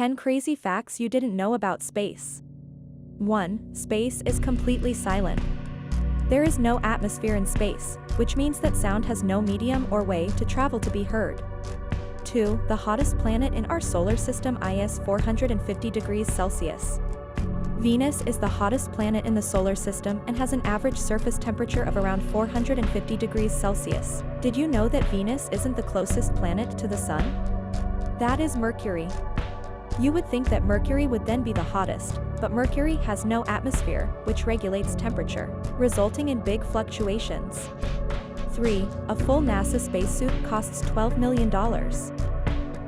10 crazy facts you didn't know about space. 1. Space is completely silent. There is no atmosphere in space, which means that sound has no medium or way to travel to be heard. 2. The hottest planet in our solar system is 450 degrees Celsius. Venus is the hottest planet in the solar system and has an average surface temperature of around 450 degrees Celsius. Did you know that Venus isn't the closest planet to the Sun? That is Mercury. You would think that Mercury would then be the hottest, but Mercury has no atmosphere, which regulates temperature, resulting in big fluctuations. 3. A full NASA spacesuit costs $12 million.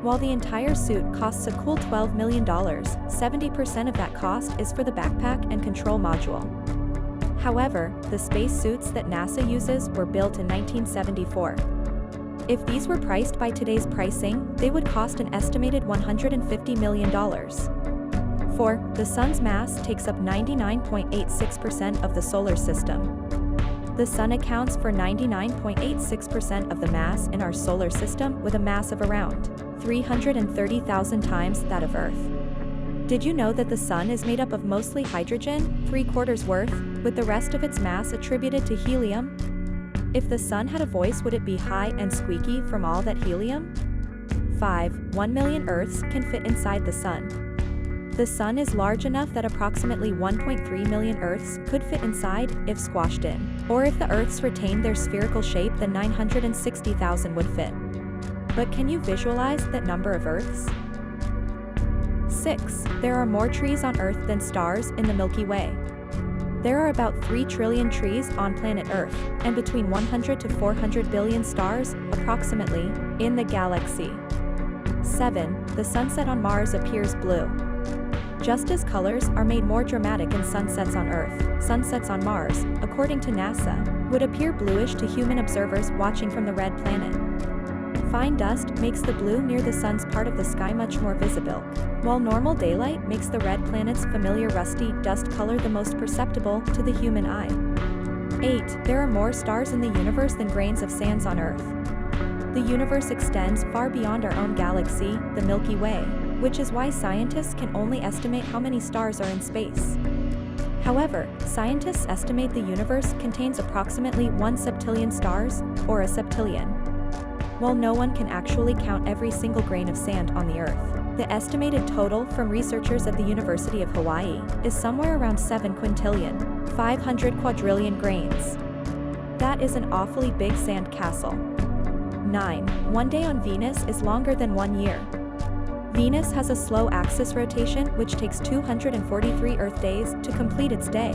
While the entire suit costs a cool $12 million, 70% of that cost is for the backpack and control module. However, the spacesuits that NASA uses were built in 1974. If these were priced by today's pricing, they would cost an estimated $150 million. 4. The Sun's mass takes up 99.86% of the solar system. The Sun accounts for 99.86% of the mass in our solar system, with a mass of around 330,000 times that of Earth. Did you know that the Sun is made up of mostly hydrogen, 3/4 worth, with the rest of its mass attributed to helium? If the Sun had a voice, would it be high and squeaky from all that helium? 5. 1 million Earths can fit inside the Sun. The Sun is large enough that approximately 1.3 million Earths could fit inside if squashed in. Or if the Earths retained their spherical shape, then 960,000 would fit. But can you visualize that number of Earths? 6. There are more trees on Earth than stars in the Milky Way. There are about 3 trillion trees on planet Earth, and between 100 to 400 billion stars, approximately, in the galaxy. 7. The sunset on Mars appears blue. Just as colors are made more dramatic in sunsets on Earth, sunsets on Mars, according to NASA, would appear bluish to human observers watching from the red planet. Fine dust makes the blue near the Sun's part of the sky much more visible, while normal daylight makes the red planet's familiar rusty dust color the most perceptible to the human eye. 8. There are more stars in the universe than grains of sand on Earth. The universe extends far beyond our own galaxy, the Milky Way, which is why scientists can only estimate how many stars are in space. However, scientists estimate the universe contains approximately 1 septillion stars, or a septillion. While no one can actually count every single grain of sand on the Earth, the estimated total from researchers at the University of Hawaii is somewhere around 7 quintillion, 500 quadrillion grains. That is an awfully big sand castle. 9. One day on Venus is longer than 1 year. Venus has a slow axis rotation which takes 243 Earth days to complete its day.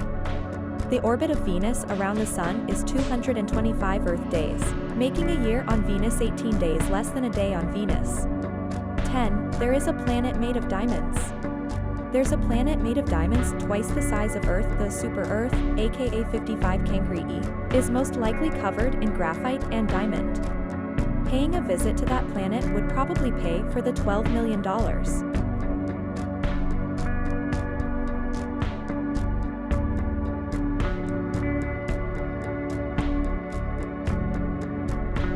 The orbit of Venus around the Sun is 225 Earth days, making a year on Venus 18 days less than a day on Venus. 10. There is a planet made of diamonds. There's a planet made of diamonds twice the size of Earth. The super-Earth, aka 55 Cancri, is most likely covered in graphite and diamond. Paying a visit to that planet would probably pay for the $12 million.